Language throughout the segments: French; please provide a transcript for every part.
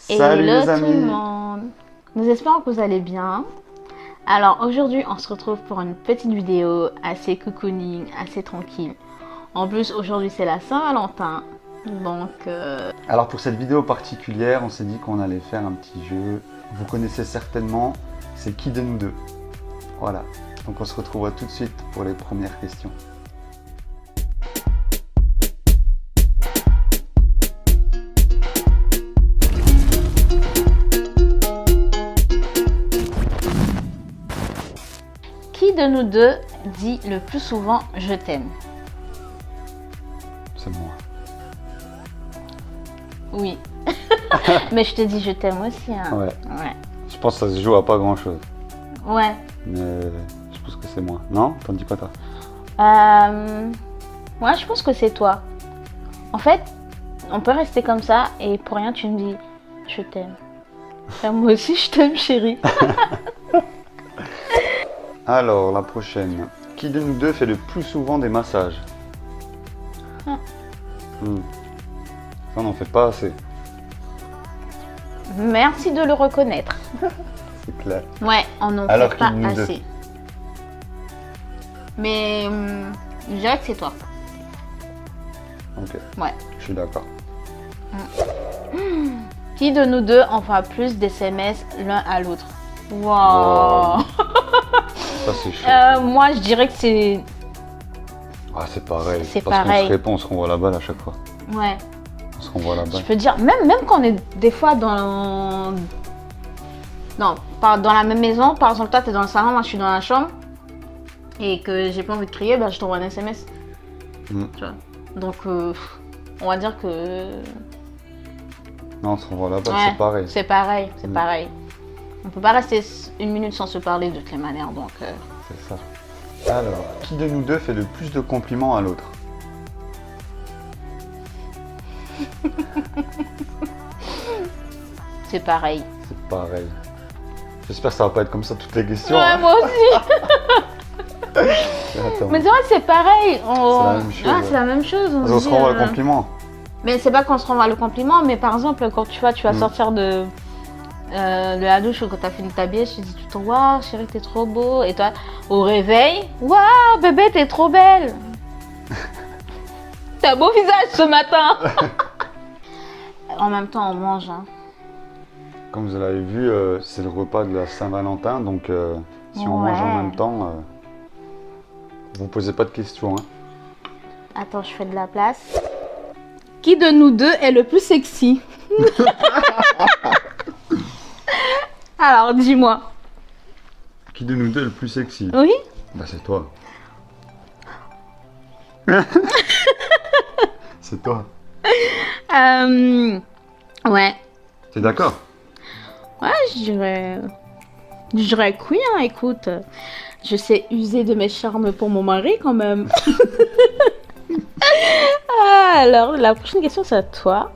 Salut Hello les tout le amis. monde. Nous espérons que vous allez bien. Alors aujourd'hui on se retrouve pour une petite vidéo assez cocooning, assez tranquille. En plus aujourd'hui c'est la Saint-Valentin. Donc Alors pour cette vidéo particulière, on s'est dit qu'on allait faire un petit jeu. Vous connaissez certainement, c'est qui de nous deux? Voilà. Donc on se retrouvera tout de suite pour les premières questions. qui de nous deux dit le plus souvent je t'aime? C'est moi. Oui. Mais je te dis je t'aime aussi. Hein. Ouais. Ouais. Je pense que ça se joue à pas grand chose. Ouais. Mais je pense que c'est moi. Non? T'en dis quoi toi? Moi je pense que c'est toi. En fait, on peut rester comme ça et pour rien tu me dis je t'aime. Enfin, moi aussi je t'aime chérie. Alors la prochaine. Qui de nous deux fait le plus souvent des massages? Ah. Ça on n'en fait pas assez. Merci de le reconnaître. C'est clair. Ouais, on n'en Alors fait pas qu'il nous deux. assez. Mais je dirais que c'est toi. Ok. Ouais. Je suis d'accord. Qui de nous deux envoie plus d'SMS l'un à l'autre? Wow. Wow. Ça c'est chaud. Moi je dirais que c'est... Ah, c'est pareil. C'est Parce qu'on pareil. se répond, on se renvoie la balle à chaque fois. Ouais. On se renvoie la Je balle. peux dire, même quand on est des fois dans... Non, pas dans la même maison. Par exemple, toi t'es dans le salon, moi je suis dans la chambre. Et que j'ai pas envie de crier, bah, je t'envoie un SMS. Mm. Tu vois. Donc on va dire que... Non, on se renvoie la balle, Ouais, c'est pareil. C'est pareil, c'est Mm. pareil. On peut pas rester une minute sans se parler de toutes les manières, donc... C'est ça. Alors, qui de nous deux fait le plus de compliments à l'autre? C'est pareil. C'est pareil. J'espère que ça va pas être comme ça toutes les questions. Ouais, hein. moi aussi. Attends. Mais c'est vrai que c'est pareil. C'est la même chose, Ah, ouais. c'est la même chose. On se renvoie le compliment. Mais c'est pas qu'on se renvoie le compliment, mais par exemple, quand tu vas sortir de la douche ou quand t'as fini de t'habiller, je te dis tout le temps, waouh, chérie, t'es trop beau. Et toi, au réveil, waouh, bébé, t'es trop belle. T'as un beau visage ce matin. En même temps, on mange. Hein. Comme vous l'avez vu, c'est le repas de la Saint-Valentin, donc si on Ouais. mange en même temps, vous posez pas de questions. Hein. Attends, je fais de la place. Qui de nous deux est le plus sexy? Alors, dis-moi. Qui de nous deux est le plus sexy? Oui? Bah c'est toi. C'est toi. Ouais. T'es d'accord? Ouais, je dirais que oui, hein, écoute. Je sais user de mes charmes pour mon mari quand même. Alors, la prochaine question, c'est à toi.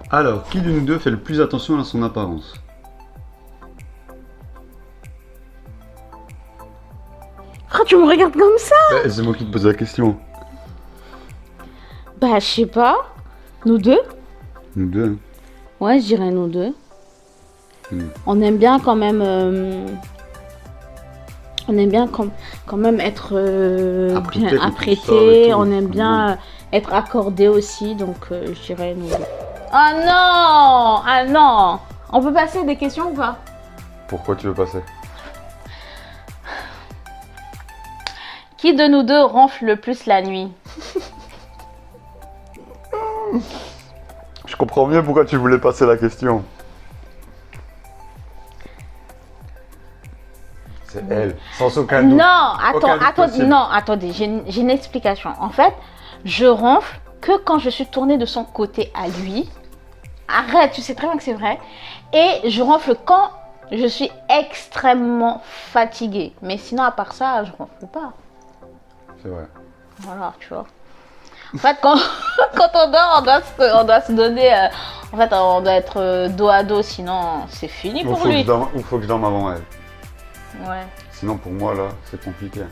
Alors, qui de nous deux fait le plus attention à son apparence? Oh, tu me regardes comme ça? Bah, c'est moi qui te pose la question. Bah, je sais pas. Nous deux? Nous deux. Hein. Ouais, je dirais nous deux. Hmm. On aime bien quand même... on aime bien quand même être Apprêté, bien quand on apprêté. sort et tout. On aime bien être accordé aussi. Donc, je dirais nous deux. Ah non! Ah non! On peut passer des questions ou pas? Pourquoi tu veux passer? Qui de nous deux ronfle le plus la nuit? Je comprends mieux pourquoi tu voulais passer la question. C'est elle, sans aucun doute. Non, Aucun doute possible. attendez, j'ai une explication. En fait, je ronfle que quand je suis tournée de son côté à lui. Arrête, tu sais très bien que c'est vrai. Et je ronfle quand je suis extrêmement fatiguée. Mais sinon, à part ça, je ronfle pas. C'est vrai. Voilà, tu vois. En fait, quand on dort, on doit se donner... en fait, on doit être dos à dos, sinon c'est fini Ou pour faut, lui. ou faut que je dorme avant elle. Ouais. Sinon, pour moi, là, c'est compliqué.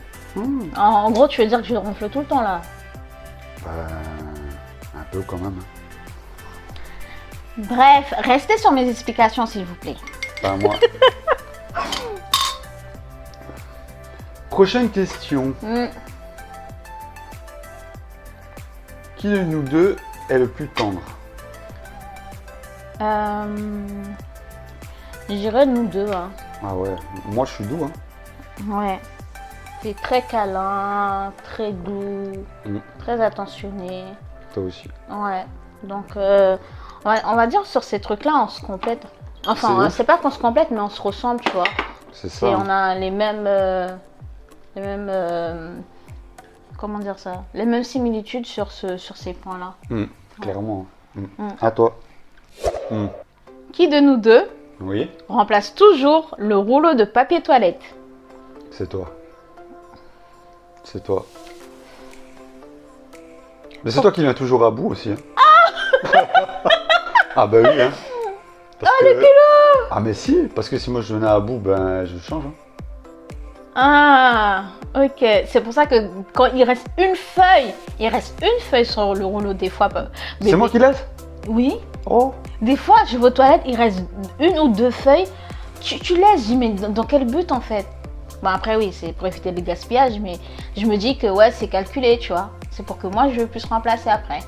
En gros, tu veux dire que je ronfle tout le temps, là? Bah, un peu quand même. Bref, restez sur mes explications s'il vous plaît. Pas moi. Prochaine question. Qui de nous deux est le plus tendre? Je dirais nous deux. Hein. Ah ouais, moi je suis doux. Hein. Ouais. C'est très câlin, très doux, très attentionné. Toi aussi. Ouais. Donc, on va dire sur ces trucs-là, on se complète. Enfin, c'est pas qu'on se complète, mais on se ressemble, tu vois. C'est ça. Et on a les mêmes, comment dire ça, les mêmes similitudes sur ces points-là. Clairement. À toi. Qui de nous deux Oui. remplace toujours le rouleau de papier toilette? C'est toi. C'est toi. Mais c'est toi qui viens toujours à bout aussi. Hein. Ah bah oui. Hein. Le culot! Ah mais si, parce que si moi je venais à bout, ben je change. Hein. Ah, ok. C'est pour ça que quand il reste une feuille sur le rouleau des fois. C'est moi qui laisse? Oui. Oh. Des fois, je vais aux toilettes, il reste une ou deux feuilles. Tu laisses, je dis, mais dans quel but en fait? Bon, après, oui, c'est pour éviter le gaspillage, mais je me dis que ouais, c'est calculé, tu vois. C'est pour que moi, je puisse remplacer après.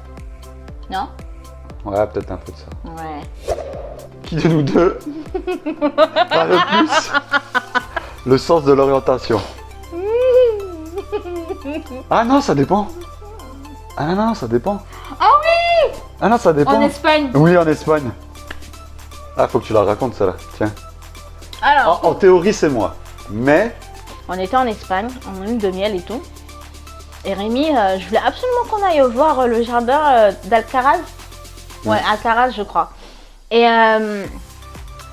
Non? Ouais, peut-être un peu de ça. Ouais. Qui de nous deux a le plus le sens de l'orientation? Ah non, ça dépend. Ah non, ça dépend. Ah oui! Ah non, ça dépend. En Espagne. Oui, en Espagne. Ah, faut que tu la racontes, ça là. Tiens. Alors, En théorie, c'est moi. Mais. on était en Espagne, en lune de miel et tout. Et Rémi, je voulais absolument qu'on aille voir le jardin d'Alcaraz. Ouais, Alcaraz, je crois. Et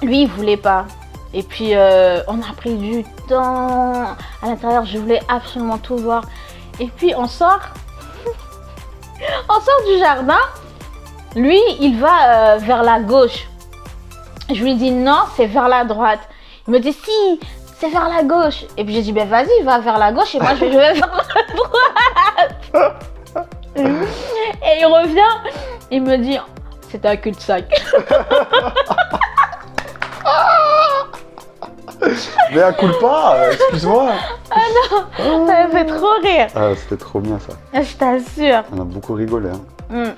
lui, il voulait pas. Et puis, on a pris du temps à l'intérieur. Je voulais absolument tout voir. Et puis, on sort. On sort du jardin. Lui, il va vers la gauche. Je lui dis non, c'est vers la droite. Il me dit si, c'est vers la gauche. Et puis j'ai dit ben vas-y, va vers la gauche et moi je vais vers la droite. Et il revient, il me dit c'est un cul-de-sac. Mais un coup pas, excuse-moi. Ah non, ça me fait trop rire. Ah, c'était trop bien ça. Je t'assure. On a beaucoup rigolé. Hein.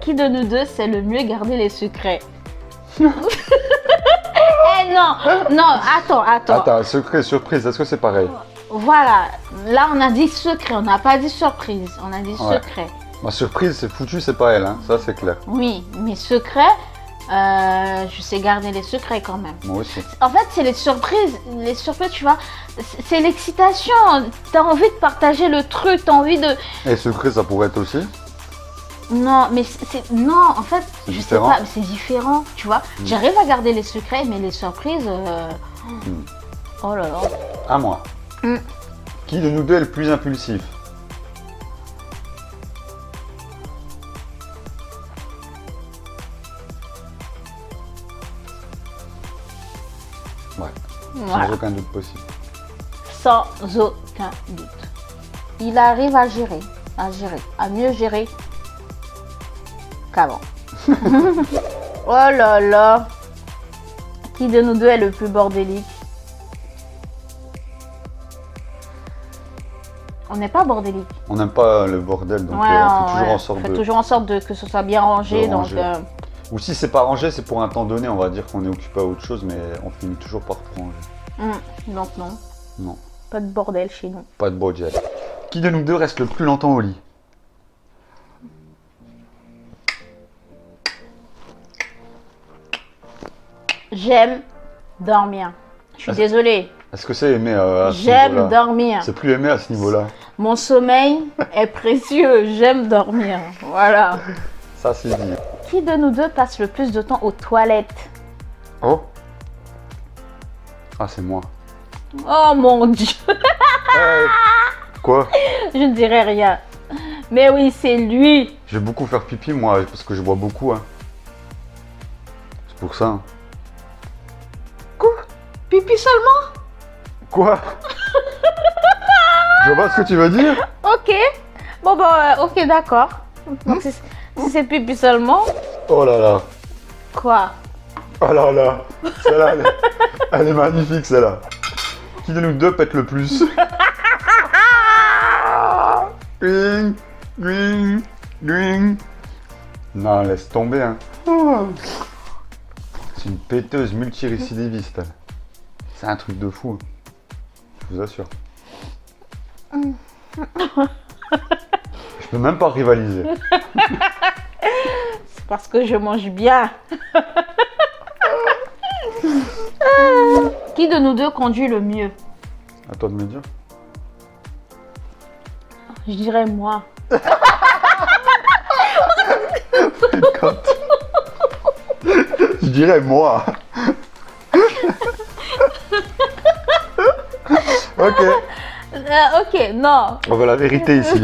Qui de nous deux sait le mieux garder les secrets? Eh non, attends. Secret, surprise, est-ce que c'est pareil? Voilà, là on a dit secret, on n'a pas dit surprise, on a dit secret. Ma surprise, c'est foutu, c'est pas elle, hein. Ça c'est clair. Oui, mais secret, je sais garder les secrets quand même. Moi aussi. En fait, c'est les surprises, tu vois, c'est l'excitation. T'as envie de partager le truc, t'as envie de... Et secret, ça pourrait être aussi? Non, mais non, en fait, je sais pas, c'est différent, tu vois. J'arrive à garder les secrets, mais les surprises, oh là là. À moi. Qui de nous deux est le plus impulsif? Ouais. Voilà. Sans aucun doute possible. Sans aucun doute. Il arrive à mieux gérer qu'avant. Oh là là. Qui de nous deux est le plus bordélique? On n'est pas bordélique. On n'aime pas le bordel, donc Ouais, on fait toujours en sorte on fait de... toujours en sorte que ce soit bien rangé. de Donc, ranger. Ou si c'est pas rangé, c'est pour un temps donné, on va dire qu'on est occupé à autre chose, mais on finit toujours par tout ranger. donc non. Non, Pas de bordel chez nous. pas de budget. Qui de nous deux reste le plus longtemps au lit? J'aime dormir. Je suis désolée. Est-ce que c'est aimé à ce J'aime niveau-là? dormir. C'est plus aimé à ce niveau-là. Mon sommeil est précieux. J'aime dormir. Voilà. Ça, c'est dit. Qui de nous deux passe le plus de temps aux toilettes? Oh. Ah, c'est moi. Oh mon Dieu. Hey. Quoi? Je ne dirai rien. Mais oui, c'est lui. Je vais beaucoup faire pipi, moi, parce que je bois beaucoup. Hein. C'est pour ça. Quoi? Pipi seulement? Quoi? Je vois pas ce que tu veux dire. Ok. Bon, bah, ok, d'accord. Donc, si c'est pipi seulement. Oh là là. Quoi? Oh là là, celle-là, elle est magnifique, celle-là. Qui de nous deux pète le plus? Green, green, green. Non, laisse tomber, hein. C'est une péteuse multirécidiviste. C'est un truc de fou. Je vous assure. Je peux même pas rivaliser. C'est parce que je mange bien. Qui de nous deux conduit le mieux? À toi de me dire. Je dirais moi. Je dirais moi. Ok. Ok, non. On veut la vérité ici.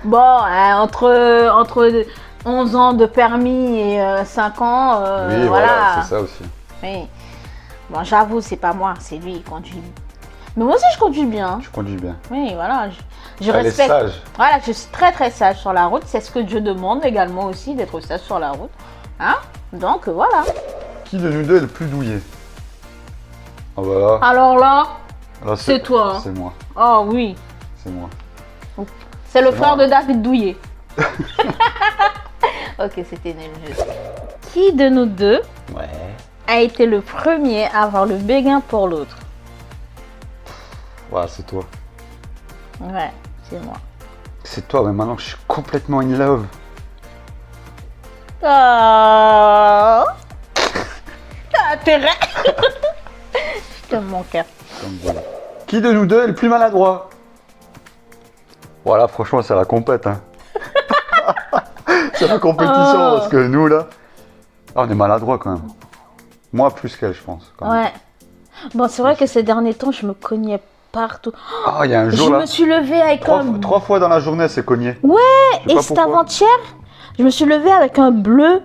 Bon, entre 11 ans de permis et 5 ans, Oui, voilà, c'est ça aussi. Oui. Bon, j'avoue, c'est pas moi, c'est lui qui conduit. Mais moi aussi, je conduis bien. Tu conduis bien. Oui, voilà. Je Elle est respecte. sage. Voilà, je suis très très sage sur la route. C'est ce que je demande également aussi, d'être sage sur la route. Hein? Donc, voilà. Qui de nous deux est le plus douillet? Ah bah là. Alors là, Là, c'est toi. Hein. C'est moi. Oh oui. C'est moi. C'est le C'est frère moi. de David Douillet. Ok, c'était nul. Qui de nous deux Ouais. a été le premier à avoir le béguin pour l'autre? Ouais, c'est toi. Ouais, c'est moi. C'est toi, mais maintenant je suis complètement in love. Oh. T'as intérêt. Je t'aime mon cœur. Comme vous. Qui de nous deux est le plus maladroit? Voilà, franchement, c'est la compète. Hein. C'est la compétition Oh. parce que nous là, on est maladroit quand même. Moi plus qu'elle, je pense. Quand même. Ouais. Bon, c'est vrai que ces derniers temps, je me cognais partout. Ah, il y a un jour Je là. me suis levée avec Trois fois dans la journée, c'est cogné. Ouais, Je sais et pas c'est pourquoi. avant-hier, je me suis levée avec un bleu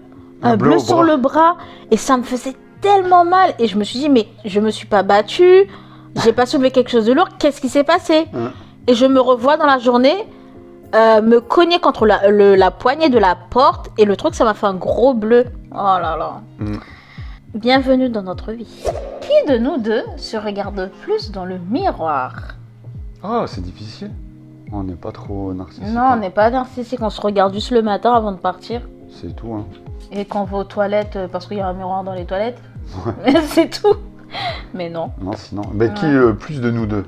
bleu au sur bras. le bras, et ça me faisait tellement mal. Et je me suis dit, mais je me suis pas battue, j'ai pas soulevé quelque chose de lourd, qu'est-ce qui s'est passé? Hein. Et je me revois dans la journée me cogner contre la poignée de la porte, et le truc, ça m'a fait un gros bleu. Oh là là. Mm. Bienvenue dans notre vie. Qui de nous deux se regarde plus dans le miroir? Oh, c'est difficile. On n'est pas trop narcissique. Non, on n'est pas narcissique, on se regarde juste le matin avant de partir. C'est tout. Hein. Et quand on va aux toilettes, parce qu'il y a un miroir dans les toilettes. C'est tout. Mais non. Non, sinon. Mais qui Ouais. le plus de nous deux?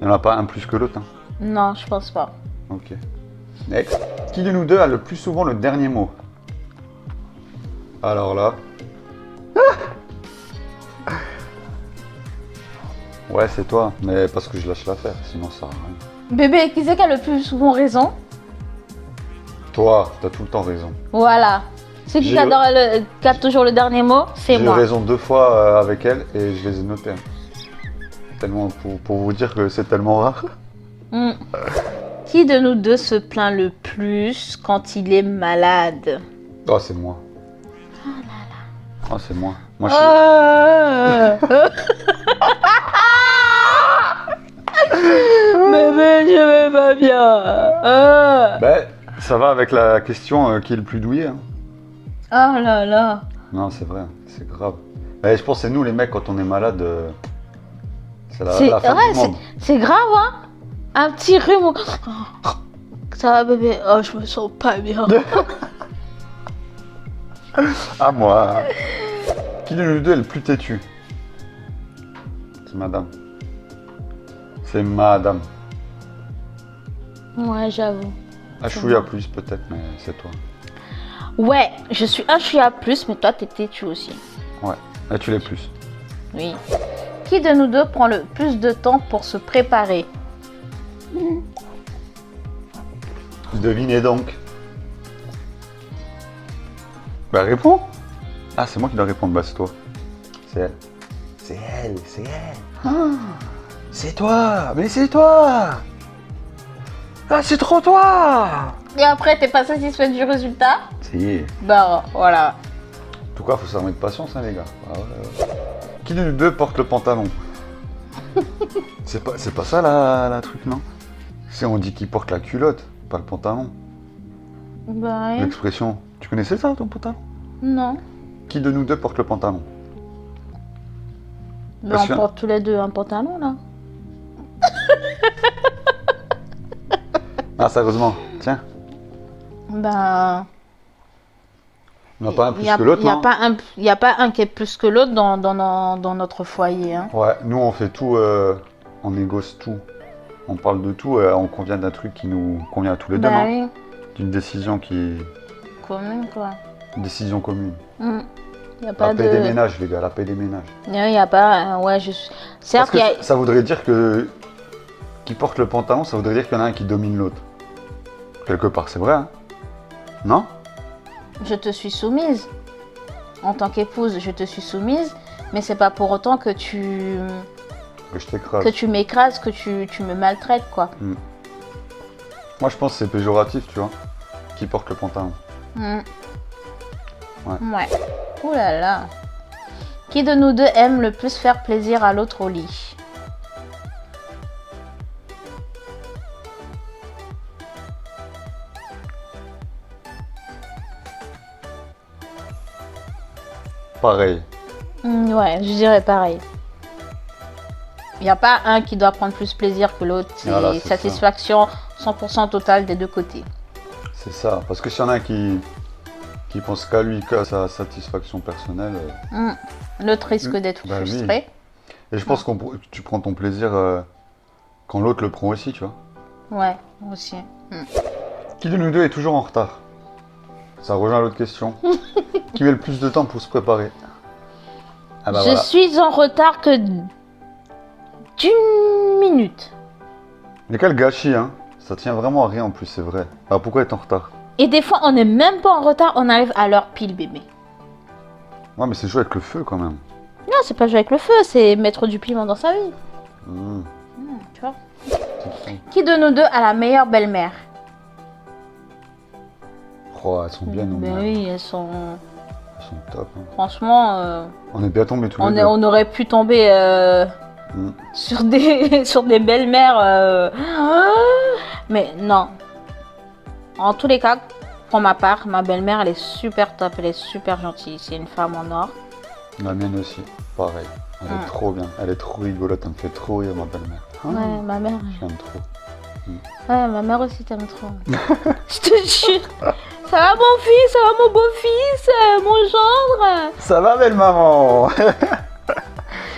Il n'y en a pas un plus que l'autre. Hein. Non, je pense pas. Ok. Next. Qui de nous deux a le plus souvent le dernier mot? Alors là. Ouais, c'est toi, mais parce que je lâche l'affaire, sinon ça sert à rien. Bébé, qui c'est qui a le plus souvent raison? Toi, t'as tout le temps raison. Voilà. Celui qui a toujours le dernier mot, c'est J'ai eu moi. raison 2 fois avec elle et je les ai notés. Tellement pour vous dire que c'est tellement rare. Hmm. Qui de nous deux se plaint le plus quand il est malade? Oh, c'est moi. Oh, c'est moi. Moi, je Bébé, je vais pas bien. Ben, ça va avec la question qui est le plus douillet. Hein. Oh là là. Non, c'est vrai, c'est grave. Mais je pense que c'est nous les mecs, quand on est malade, c'est la C'est fin ouais, du monde. c'est grave, hein? Un petit rhume. Ça va, bébé? Oh, je me sens pas bien. À moi. Qui de nous deux est le plus têtu? C'est madame. C'est madame. Ouais, j'avoue. Un chouïa plus peut-être, mais c'est toi. Ouais, je suis un chouïa plus, mais toi, t'es têtu aussi. Ouais, là tu l'es plus. Oui. Qui de nous deux prend le plus de temps pour se préparer? Devinez donc. Bah réponds. Ah, c'est moi qui dois répondre, bah c'est toi. C'est elle. C'est elle, c'est elle. Ah, c'est toi, mais c'est toi. Ah, c'est trop toi. Et après, t'es pas satisfait du résultat? Si. Bah, voilà. En tout cas, faut s'armer de patience, hein, les gars. Ah ouais. Qui de nous deux porte le pantalon? C'est pas ça la truc, non? Si on dit qu'il porte la culotte, pas le pantalon. Bah ouais. L'expression. Tu connaissais ça, ton pantalon? Non. Qui de nous deux porte le pantalon? Bah, Parce on que- porte tous les deux un pantalon là. Ah, sérieusement, tiens. Bah. On n'a pas un plus Il que l'autre, n'y a, non? pas un- y a pas un qui est plus que l'autre dans notre foyer. Hein. Ouais, nous on fait tout, on négocie tout. On parle de tout, on convient d'un truc qui nous convient à tous les deux, Bah non? oui, D'une décision qui... quand même quoi. Une décision commune. Il n'y a pas La de. paix des ménages, les gars, la paix des ménages. Il n'y a pas. Ouais, je suis. Certes, Parce que il y a. ça voudrait dire que... Qui porte le pantalon, ça voudrait dire qu'il y en a un qui domine l'autre. Quelque part, c'est vrai, hein? Non? Je te suis soumise. En tant qu'épouse, je te suis soumise. Mais c'est pas pour autant que Que je t'écrase. tu m'écrases, que tu me maltraites quoi. Moi, je pense que c'est péjoratif, tu vois. Qui porte le pantalon. Mm. Ouais. Ouais. Ouh là là. Qui de nous deux aime le plus faire plaisir à l'autre au lit? Pareil. Ouais, je dirais pareil. Il n'y a pas un qui doit prendre plus plaisir que l'autre. C'est Voilà, c'est satisfaction 100% totale des deux côtés. C'est ça. Parce que s'il y en a un qui pense qu'à lui, qu'à sa satisfaction personnelle... L'autre risque d'être Bah oui. frustré. Et je pense que tu prends ton plaisir quand l'autre le prend aussi, tu vois. Ouais, aussi. Qui de nous deux est toujours en retard? Ça rejoint l'autre question. Qui met le plus de temps pour se préparer? Ah bah Je voilà. suis en retard que d'une minute. Mais quel gâchis, hein. Ça tient vraiment à rien en plus, c'est vrai. Alors pourquoi être en retard? Et des fois, on n'est même pas en retard, on arrive à l'heure pile, bébé. Ouais, mais c'est jouer avec le feu quand même. Non, c'est pas jouer avec le feu, c'est mettre du piment dans sa vie. Tu vois. Qui de nous deux a la meilleure belle-mère? Oh, elles sont bien, nos Ben mères. oui, elles sont. Elles sont top. Hein. Franchement, On est bien tombés tous les deux. on aurait pu tomber sur des belles-mères. Mais non. En tous les cas, pour ma part, ma belle-mère, elle est super top, elle est super gentille. C'est une femme en or. La mienne aussi, pareil. Elle est trop bien. Elle est trop rigolote, elle me fait trop rire, ma belle-mère. Ouais, ma mère. Je l'aime trop. Ouais, ma mère aussi t'aime trop. Je te jure. Ça va mon fils, ça va mon beau-fils, mon gendre. Ça va, belle maman?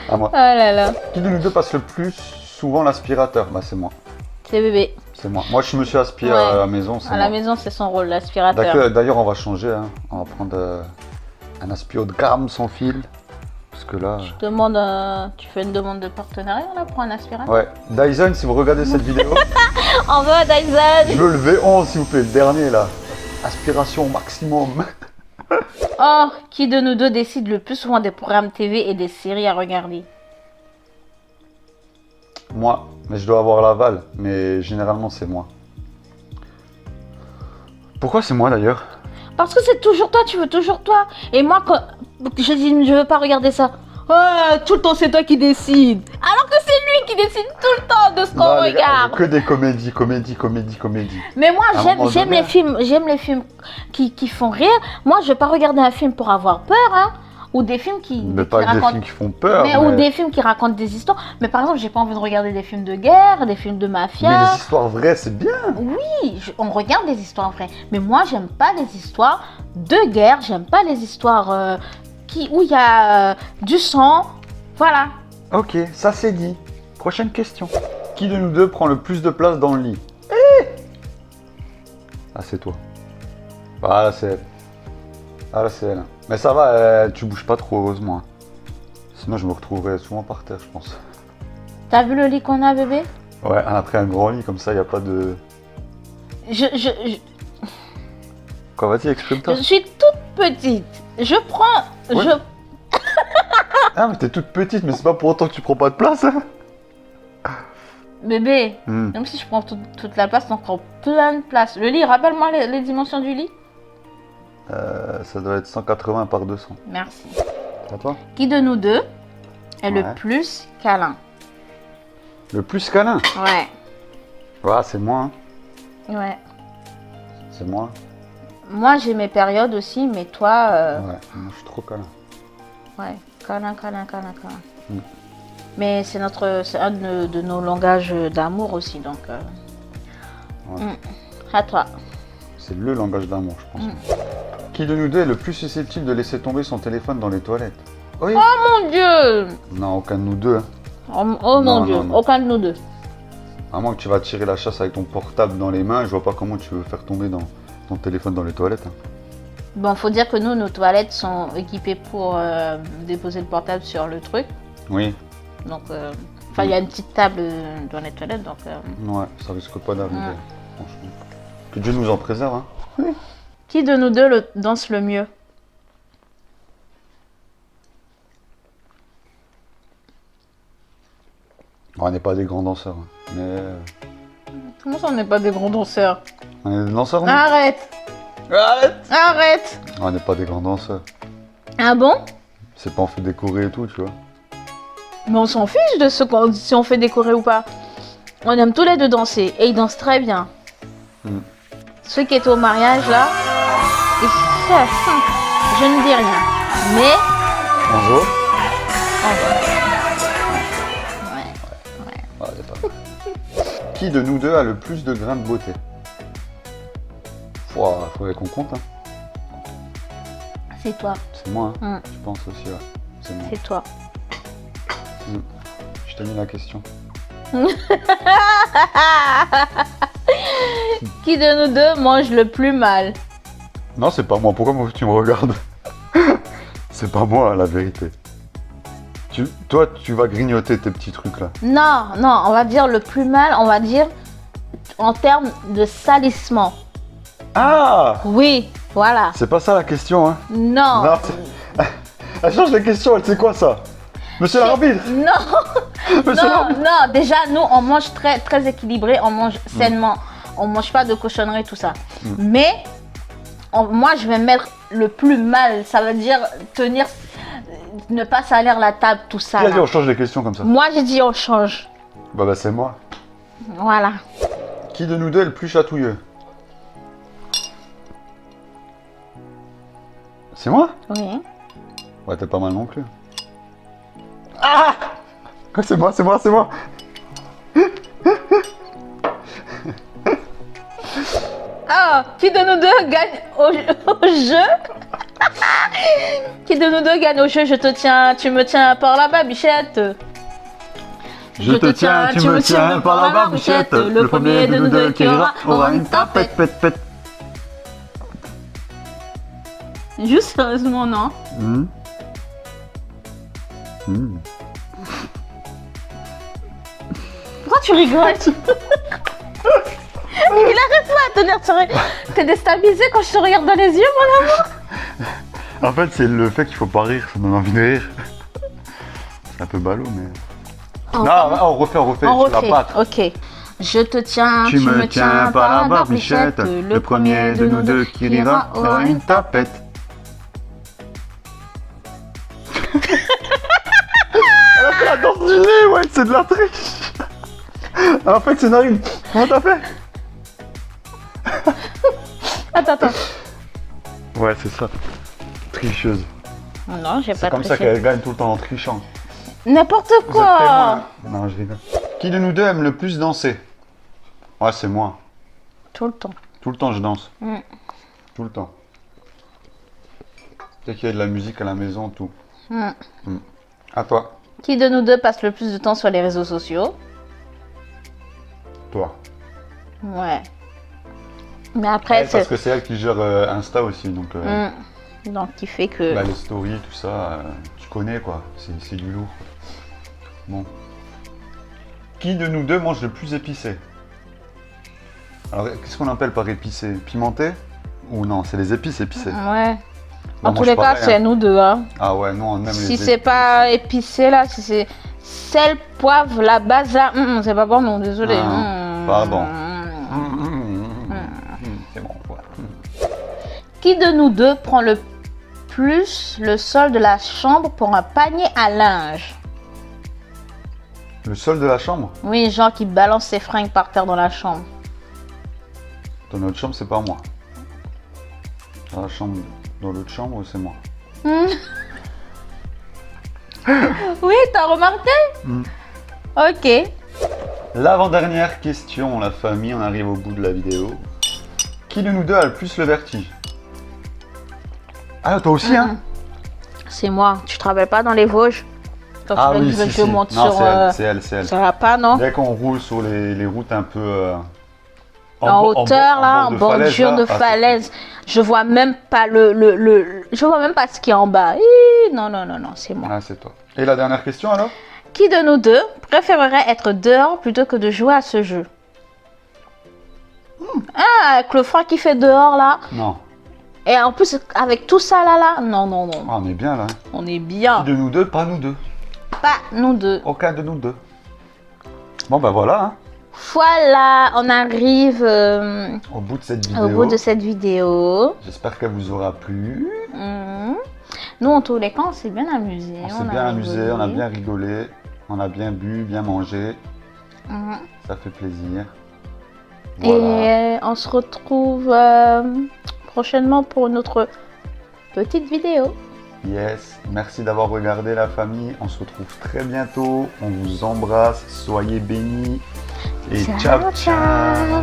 À moi. Oh là là. Qui de nous deux passe le plus souvent l'aspirateur? Bah, c'est moi. C'est bébé. C'est moi. Moi, je me suis aspiré Ouais. à la maison, c'est À la moi. maison, c'est son rôle, l'aspirateur. D'ailleurs, on va changer. Hein. On va prendre un aspiro de gamme sans fil. Parce que là... Tu fais une demande de partenariat là pour un aspirateur? Ouais. Dyson, si vous regardez cette vidéo, Envoie Dyson. je veux le V11, s'il vous plaît, le dernier là. Aspiration au maximum. Oh, qui de nous deux décide le plus souvent des programmes TV et des séries à regarder? Moi, mais je dois avoir l'aval. Mais généralement, c'est moi. Pourquoi c'est moi d'ailleurs? Parce que c'est toujours toi, tu veux toujours toi. Et moi, quand je dis je veux pas regarder ça. Ouais, tout le temps c'est toi qui décides. Alors que c'est lui qui décide tout le temps de ce qu'on Non, les gars, regarde. que des comédies. Mais moi À un j'aime moment donné, j'aime les films qui font rire. Moi je vais pas regarder un film pour avoir peur, hein. Ou des films Mais pas que des films qui font peur. Ou des films qui racontent des histoires. Mais par exemple, j'ai pas envie de regarder des films de guerre, des films de Mais mafia. les histoires vraies, c'est bien. Oui, on regarde des histoires vraies. Mais moi, j'aime pas les histoires de guerre. J'aime pas les histoires où il y a du sang. Voilà. Ok, ça c'est dit. Prochaine question. Qui de nous deux prend le plus de place dans le lit? Ah, c'est toi. Ah, là, c'est elle. Ah, là, c'est elle. Mais ça va, tu bouges pas trop, heureusement. Sinon, je me retrouverais souvent par terre, je pense. T'as vu le lit qu'on a, bébé? Ouais, on a pris un grand lit, comme ça, il n'y a pas de... Quoi, vas-y, exprime-toi. Je suis toute petite. Je prends... Ouais. Ah, mais t'es toute petite, mais c'est pas pour autant que tu prends pas de place, hein. Bébé, même si je prends toute la place, donc encore plein de place. Le lit, rappelle-moi les dimensions du lit. Ça doit être 180 par 200. Merci. À toi? Qui de nous deux est le Ouais. plus câlin? Le plus câlin? Ouais. Ouais, c'est moi, hein. Ouais. C'est moi. Moi, j'ai mes périodes aussi, mais toi, Ouais, moi je suis trop câlin. ouais, câlin, câlin, câlin, câlin. Mm. Mais c'est un de nos langages d'amour aussi, donc. Ouais. À toi. C'est le langage d'amour, je pense. Qui de nous deux est le plus susceptible de laisser tomber son téléphone dans les toilettes? Oui. Oh mon Dieu! Non, aucun de nous deux. Hein. Oh mon Non, Dieu, non, non. aucun de nous deux. À moins que tu vas tirer la chasse avec ton portable dans les mains, je vois pas comment tu veux faire tomber ton téléphone dans les toilettes. Hein. Bon, faut dire que nous, nos toilettes sont équipées pour déposer le portable sur le truc. Oui. Donc, il y a une petite table dans les toilettes, donc. Ouais, ça risque pas d'arriver, franchement. Que Dieu nous en préserve, hein. Oui. Qui de nous deux danse le mieux? On n'est pas des grands danseurs, hein. Mais Comment ça, on n'est pas des grands danseurs? on est des danseurs, nous. Arrête! Arrête. Arrête! On n'est pas des grands danseurs. Ah bon? C'est pas on fait décorer et tout, tu vois. Mais on s'en fiche de si on fait décorer ou pas. On aime tous les deux danser et ils dansent très bien. Ceux qui étaient au mariage là, je ne dis rien. Mais Bonjour. Ouais. Ouais, c'est pas mal. Qui de nous deux a le plus de grains de beauté? Faudrait qu'on compte, hein. C'est toi. C'est moi, hein. Mm. Je pense aussi, ouais. C'est moi. C'est toi. Je t'ai mis la question. Qui de nous deux mange le plus mal? Non, c'est pas moi. Pourquoi tu me regardes? C'est pas moi, la vérité. Toi, tu vas grignoter tes petits trucs là. Non, non, on va dire le plus mal, on va dire en termes de salissement. Ah! Oui, voilà. C'est pas ça la question, hein? Non. Non, elle change de question, elle sait quoi ça? Monsieur l'arbitre! Non, Monsieur non, l'arbitre! non. Déjà, nous, on mange très, très équilibré, on mange sainement. On mange pas de cochonneries, tout ça. Mais, moi, je vais mettre le plus mal. Ça veut dire tenir, ne pas salir la table, tout ça. Qui a dit là. on change les questions comme ça? Moi, j'ai dit on change. Bah, c'est moi. Voilà. Qui de nous deux est le plus chatouilleux? C'est moi? Oui. Ouais, t'es pas mal non plus. Ah! C'est moi, c'est moi, c'est moi! Ah, qui de nous deux gagne au jeu? Qui de nous deux gagne au jeu? Je te tiens, tu me tiens par là-bas, bichette. Je te tiens, tu me tiens par la barbichette. Le premier de nous deux qui aura une tapette, pète, pète. Juste sérieusement, non? Pourquoi tu rigoles? Il arrête pas à tenir sérieux. T'es déstabilisé quand je te regarde dans les yeux, mon amour? En fait, c'est le fait qu'il faut pas rire, ça me donne envie de rire. C'est un peu ballot, mais. On Non, on refait, On je la refait, patte. ok. Je te tiens, Tu me tiens par la barbichette. Le premier de nous deux qui rira aura une tapette. Elle a fait la danse du nez, ouais, c'est de la triche. En fait, c'est Narine. Comment t'as fait? Attends. Ouais, c'est ça. Tricheuse. Non, j'ai pas C'est comme ça triché. qu'elle gagne tout le temps en trichant. N'importe Vous êtes quoi. témoin. Non, je rigole. Qui de nous deux aime le plus danser? Ouais, c'est moi. Tout le temps. Tout le temps, je danse. Mm. Tout le temps. Dès qu'il y a de la musique à la maison, tout. À toi. Qui de nous deux passe le plus de temps sur les réseaux sociaux? Toi. Ouais. Mais après, Parce que c'est elle qui gère Insta aussi, donc donc, qui fait que... bah, les stories, tout ça, tu connais quoi, c'est du lourd. Bon. Qui de nous deux mange le plus épicé? Alors, qu'est-ce qu'on appelle par épicé? Pimenté? Ou non, c'est les épices épicées. Ouais. On En tous mange les cas, pareil, c'est hein. nous deux, hein. Ah ouais, non, on aime les Si épices. c'est pas épicé, là, si c'est sel, poivre, la base, là, c'est pas bon, non, désolé. Pas bon. C'est bon, voilà. Qui de nous deux prend le plus le sol de la chambre pour un panier à linge? Le sol de la chambre? Oui, genre qui balance ses fringues par terre dans la chambre. Dans notre chambre, c'est pas moi. Dans la chambre, dans l'autre chambre ou c'est moi? Oui, t'as remarqué? Ok. L'avant-dernière question, la famille, on arrive au bout de la vidéo. Qui de nous deux a le plus le vertige? Ah, toi aussi, hein? C'est moi. Tu te rappelles pas dans les Vosges? Quand Ah tu veux oui, que si, je si. monte Non, sur... c'est elle. Ça va pas, non? Dès qu'on roule sur les routes un peu... En hauteur, là, en bordure de là, falaise. Je vois même pas je vois même pas ce qui est en bas. Non, non, non, non, c'est moi. Ah, c'est toi. Et la dernière question, alors? Qui de nous deux préférerait être dehors plutôt que de jouer à ce jeu? Ah, avec le froid qui fait dehors, là. Non. Et en plus, avec tout ça, là. Non, non, non. Ah, on est bien, là. On est bien. Qui de nous deux? Pas nous deux. Pas nous deux. Aucun de nous deux. Bon, ben voilà, hein. Voilà, on arrive Au bout de cette vidéo. au bout de cette vidéo. J'espère qu'elle vous aura plu. Nous, en tous les cas, on s'est bien amusé. On s'est bien amusé, on a bien rigolé. On a bien bu, bien mangé. Ça fait plaisir. Voilà. Et on se retrouve prochainement pour une autre petite vidéo. Yes, merci d'avoir regardé la famille. On se retrouve très bientôt. On vous embrasse. Soyez bénis. Et ciao, ciao.